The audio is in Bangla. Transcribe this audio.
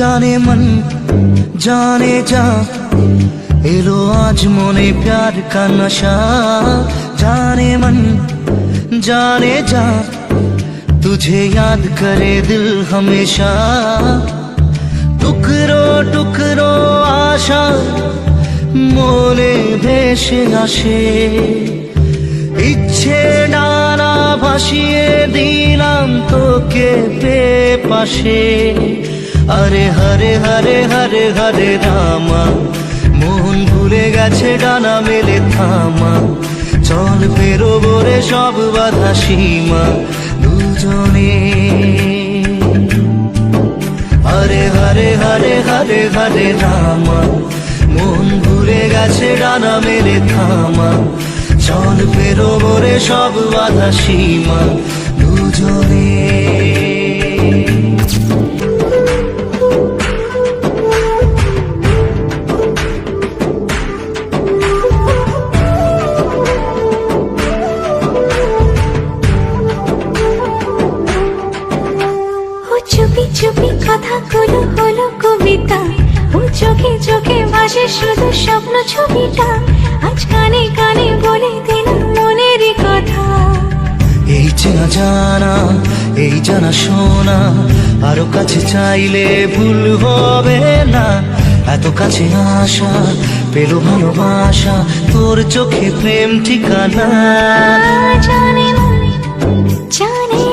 जाने मन जाने जा एलो आज मोने प्यार का नशा जाने मन जाने जा तुझे याद करे दिल हमेशा टुकरो टुकरो आशा मोने भेसे आशे इच्छे डाना भासिए दिलाम तोके बेपाशे अरे हरे हरे हरे हरे रामा মন ভুলে গেছে ডানা মেলে থামা চল পেরোবো রে সব বাধা সীমা দুজনে হরে হরে হরে হরে হরে রামা মন ভুলে গেছে ডানা মেলে থামা চল পেরোবো রে সব বাধা সীমা দুজনে চুপি চুপি কথাগুলো হলো কবিতা ও চোখে চোখে ভাসে শুধু স্বপ্ন ছবিটা আজ কানে কানে বলে দিলাম মনেরই কথা এই চেনা জানা এই জানা শোনা আরো কাছে চাইলে ভুল হবে না এত কাছে আসা পেলো ভালোবাসা তোর চোখে প্রেম ঠিকানা জানে মন জানে